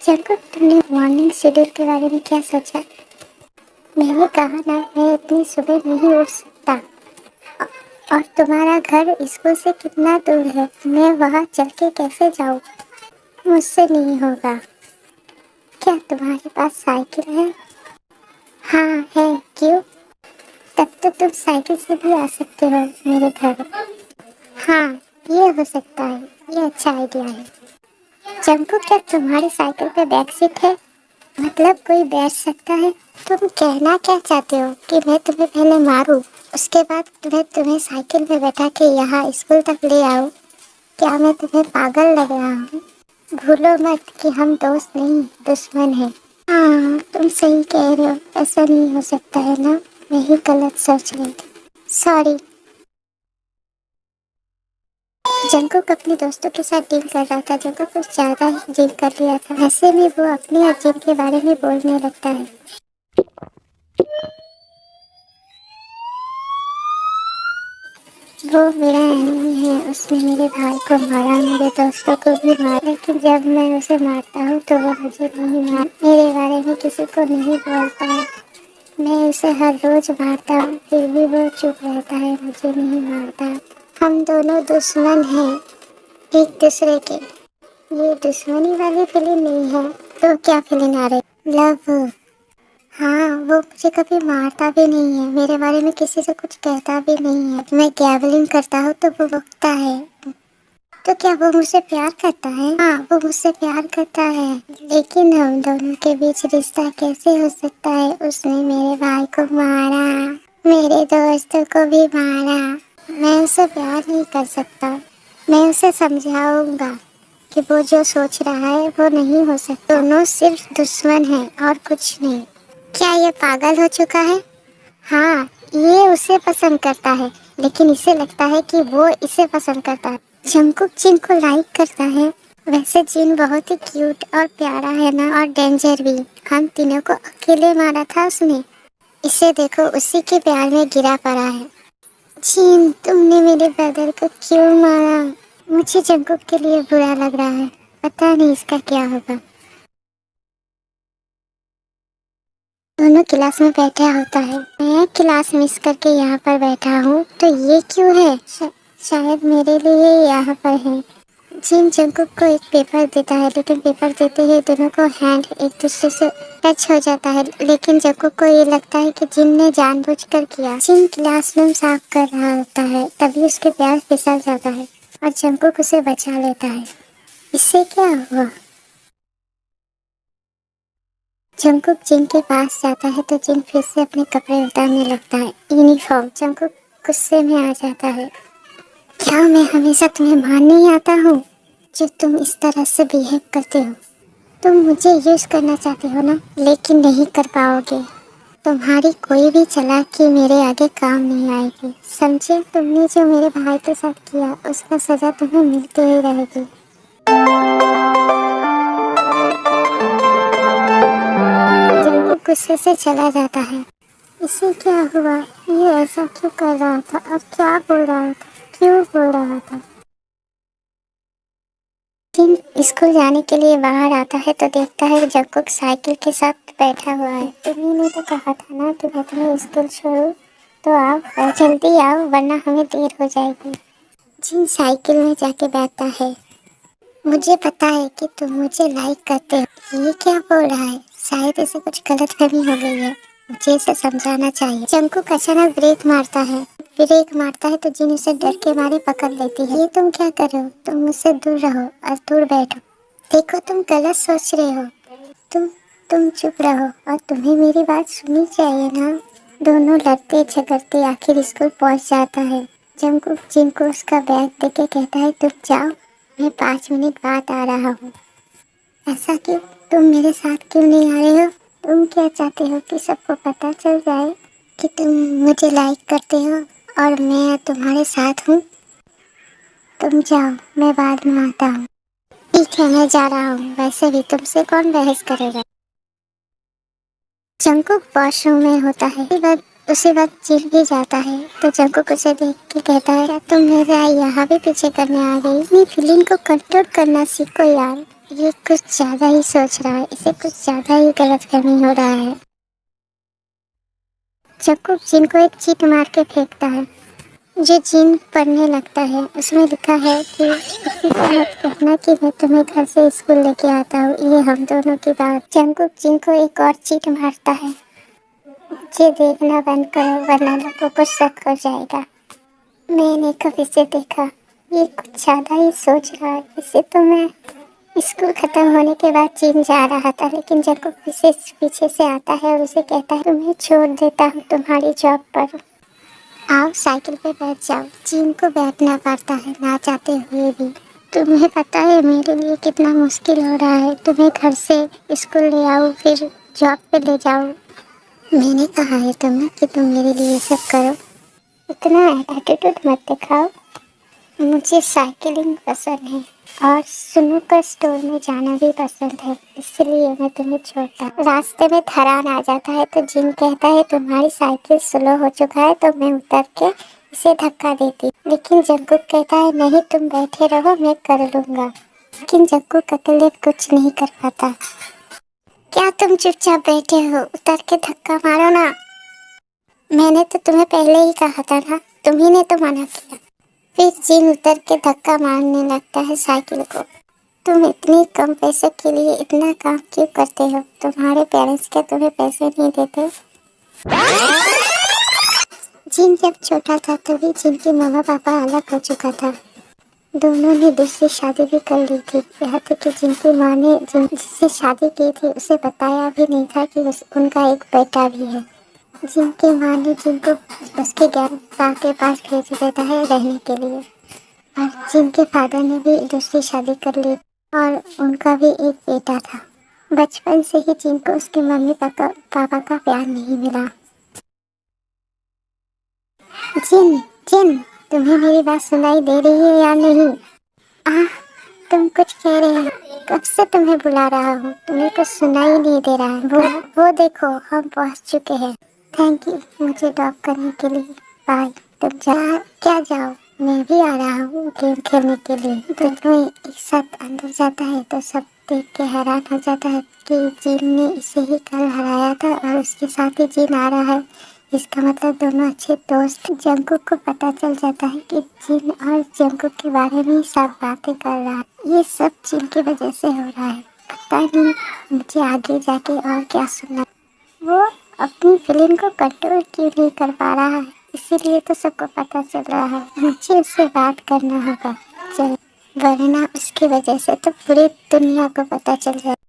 Jungkook, तुमने morning schedule के बारे में क्या सोचा? मैंने कहा ना, मैं इतनी सुबह नहीं उठ सकता। और तुम्हारा घर स्कूल से कितना दूर है? मैं वहाँ चल के कैसे जाऊँ? मुझसे नहीं होगा। क्या तुम्हारे पास साइकिल है? हाँ है। क्यों? तब तो तुम साइकिल से भी आ सकते हो मेरे घर। हाँ, ये हो सकता है। ये अच्छा आइडिया है। जंकू, क्या तुम्हारी साइकिल पे बैक सीट है? मतलब कोई बैठ सकता है? तुम कहना क्या चाहते हो कि मैं तुम्हें पहले मारूं, उसके बाद मैं तुम्हें साइकिल में बैठा के यहाँ स्कूल तक ले आऊं? क्या मैं तुम्हें पागल लग रहा हूँ? भूलो मत कि हम दोस्त नहीं, दुश्मन हैं। हाँ, तुम सही कह रहे हो। ऐसा नहीं हो सकता है ना? मैं ही गलत सोच रही थी। सॉरी। जंकुक अपने दोस्तों के साथ डील कर रहा था। जंकुक कुछ ज्यादा ही डील कर लिया था। ऐसे में वो अपने और जिम के बारे में बोलने लगता है। वो मेरा एनिमी है। उसने मेरे भाई को मारा, मेरे दोस्तों को भी मारा, लेकिन जब मैं उसे मारता हूँ तो वो मुझे नहीं मेरे बारे में किसी को नहीं बोलता है। मैं उसे हर रोज मारता हूँ, फिर भी वो चुप रहता है, मुझे नहीं मारता। हम दोनों दुश्मन हैं एक दूसरे के। ये दुश्मनी वाली फीलिंग नहीं है तो क्या फीलिंग आ रही? लव। हाँ, वो मुझे कभी मारता भी नहीं है, मेरे बारे में किसी से कुछ कहता भी नहीं है। मैं गैबलिंग करता हूँ तो वो रोकता है। तो क्या वो मुझसे प्यार करता है? हाँ, वो मुझसे प्यार करता है, लेकिन हम दोनों के बीच रिश्ता कैसे हो सकता है? उसने मेरे भाई को मारा, मेरे दोस्तों को भी मारा। मैं उसे प्यार नहीं कर सकता। मैं उसे समझाऊंगा कि वो जो सोच रहा है वो नहीं हो सकता। दोनों सिर्फ दुश्मन हैं और कुछ नहीं। क्या ये पागल हो चुका है? हाँ, ये उसे पसंद करता है, लेकिन इसे लगता है कि वो इसे पसंद करता है। जंकुक जिन को लाइक करता है। वैसे जिन बहुत ही क्यूट और प्यारा है ना, और डेंजर भी। हम तीनों को अकेले मारा था उसने। इसे देखो, उसी के प्यार में गिरा पड़ा है। जिन, तुमने मेरे ब्रदर को क्यों मारा? मुझे जंकुक के लिए बुरा लग रहा है। पता नहीं इसका क्या होगा। दोनों क्लास में बैठा होता है। मैं क्लास मिस करके यहाँ पर बैठा हूँ, तो ये क्यों है? शायद मेरे लिए यहाँ पर है। जिन जंकुक को एक पेपर देता है, लेकिन पेपर देते ही दोनों को हैंड एक दूसरे से टच हो जाता है। लेकिन जंकुक को ये लगता है कि जिन ने जानबूझकर किया। जिन क्लासरूम साफ कर रहा होता है, तभी उसके पैर फिसल जाता है और जंकुक उसे बचा लेता है। इससे क्या हुआ? जंकुक जिन के पास जाता है तो जिन फिर से अपने कपड़े उतारने लगता है। यूनिफॉर्म। जंकुक गुस्से में आ जाता है। क्या मैं हमेशा तुम्हें मारने ही आता हूँ जो तुम इस तरह से बिहेव करते हो? तुम मुझे यूज करना चाहते हो ना, लेकिन नहीं कर पाओगे। तुम्हारी कोई भी चालाकी मेरे आगे काम नहीं आएगी, समझे? तुमने जो मेरे भाई के साथ किया, उसका सजा तुम्हें मिलती ही रहेगी। जंकुक गुस्से से चला जाता है। इसे क्या हुआ? ये ऐसा क्यों कर रहा था और क्या बोल रहा था? क्यों बोल रहा था? जिन स्कूल जाने के लिए बाहर आता है तो देखता है जंकुक साइकिल के साथ बैठा हुआ है। तुम्ही ने तो कहा था ना कि मैं तुम्हें स्कूल छोड़ूं, तो आओ और जल्दी आओ, वरना हमें देर हो जाएगी। जिन साइकिल में जाके बैठता है। मुझे पता है कि तुम मुझे लाइक करते हो। ये क्या बोल रहा है? शायद इसे कुछ गलतफहमी हो गई है, मुझे इसे समझाना चाहिए। जंकुक अचानक ब्रेक मारता है तो जिन उसे डर के मारे पकड़ लेती है। ये तुम क्या कर रहे हो? तुम मुझसे दूर रहो और दूर बैठो। देखो, तुम गलत सोच रहे हो। तुम तुम चुप रहो और तुम्हें मेरी बात सुननी चाहिए ना। दोनों लड़ते झगड़ते आखिर स्कूल पहुंच जाता है। जंकुक जिन को उसका बैग देके कहता है, तुम जाओ, मैं 5 मिनट बाद आ रहा हूँ। ऐसा क्यों? तुम मेरे साथ क्यों नहीं आ रहे हो? तुम क्या चाहते हो कि सबको पता चल जाए कि तुम मुझे लाइक करते हो और मैं तुम्हारे साथ हूँ? तुम जाओ, मैं बाद में आता हूँ। ठीक है, मैं जा रहा हूँ। वैसे भी तुमसे कौन बहस करेगा? जंकुक वॉशरूम में होता है। उसी वक्त जिन भी जाता है तो जंकुक उसे देख के कहता है, क्या तुम मेरा यहाँ भी पीछे करने आ गई? अपनी फीलिंग को कंट्रोल करना सीखो यार। ये कुछ ज़्यादा ही सोच रहा है, इसे कुछ ज़्यादा ही गलतफहमी हो रहा है। चक्कू जिन को एक चीट मार के फेंकता है। जो जिन पढ़ने लगता है उसमें लिखा है कि किसी से मत कहना कि मैं तुम्हें घर से स्कूल लेके आता हूँ, ये हम दोनों की बात। जंकुक जिन को एक और चीट मारता है। मुझे देखना बंद करो वरना लोगों को शक हो जाएगा। मैंने कब इसे देखा? ये कुछ ज़्यादा ही सोच रहा है। इसे तो मैं स्कूल खत्म होने के बाद चीन जा रहा था, लेकिन जंकुक पीछे से आता है और उसे कहता है तुम्हें छोड़ देता हूँ तुम्हारी जॉब पर। आओ साइकिल पे बैठ जाओ। चीन को बैठना पड़ता है ना चाहते हुए भी। तुम्हें पता है मेरे लिए कितना मुश्किल हो रहा है, तुम्हें घर से स्कूल ले आओ फिर जॉब पे ले जाओ। मैंने कहा है तुम्हें कि तुम मेरे लिए सब करो। इतना एटीट्यूड मत दिखाओ। मुझे साइकिलिंग पसंद है और स्नूकर स्टोर में जाना भी पसंद है, इसलिए मैं तुम्हें छोड़ता। रास्ते में थरान आ जाता है तो जिन कहता है तुम्हारी साइकिल स्लो हो चुका है, तो मैं उतर के इसे धक्का देती, लेकिन जंकुक कहता है नहीं तुम बैठे रहो मैं कर लूँगा। लेकिन जंकुक अकेले कुछ नहीं कर पाता। क्या तुम चुपचाप बैठे हो? उतर के धक्का मारो ना। मैंने तो तुम्हें पहले ही कहा था ना, तुम्ही ने तो मना किया। फिर जिन उतर के धक्का मारने लगता है साइकिल को। तुम इतनी कम पैसे के लिए इतना काम क्यों करते हो? तुम्हारे पेरेंट्स क्या तुम्हें पैसे नहीं देते? जिन जब छोटा था तभी जिनके मामा पापा अलग हो चुका था। दोनों ने दूसरी शादी भी कर ली थी। यहाँ तक कि जिनकी माँ ने जिससे शादी की थी उसे बताया भी नहीं था कि उनका एक बेटा भी है। जिनकी माँ ने जिनको उसके ग्रैंडपा के पास भेज देता है रहने के लिए। और जिनके फादर ने भी दूसरी शादी कर ली और उनका भी एक बेटा था। बचपन से ही जिनको उसके मम्मी पापा का प्यार नहीं मिला। जिन जिन तुम्हें मेरी बात सुनाई दे रही है या नहीं? आह, तुम कुछ कह रहे हो? कब से तुम्हें बुला रहा हूँ, तुम्हें कुछ सुनाई नहीं दे रहा है। वो देखो हम पहुँच चुके हैं। थैंक यू मुझे ड्रॉप करने के लिए। बाय। तुम क्या जाओ, मैं भी आ रहा हूँ गेम खेलने के लिए। दोनों एक साथ अंदर जाता है तो सब देख के हैरान हो जाता है कि जिन ने इसे ही कल हराया था और उसके साथ ही जिन आ रहा है। इसका मतलब दोनों अच्छे दोस्त। जंकुक को पता चल जाता है कि जिन और जंकुक के बारे में सब बातें कर रहा है। ये सब जिन की वजह से हो रहा है। पता नहीं मुझे आगे जाके और क्या सुनना। वो अपनी फीलिंग को कंट्रोल क्यों नहीं कर पा रहा है, इसीलिए तो सबको पता चल रहा है। मुझे उससे बात करना होगा, चल, वरना उसकी वजह से तो पूरी दुनिया को पता चल जाए।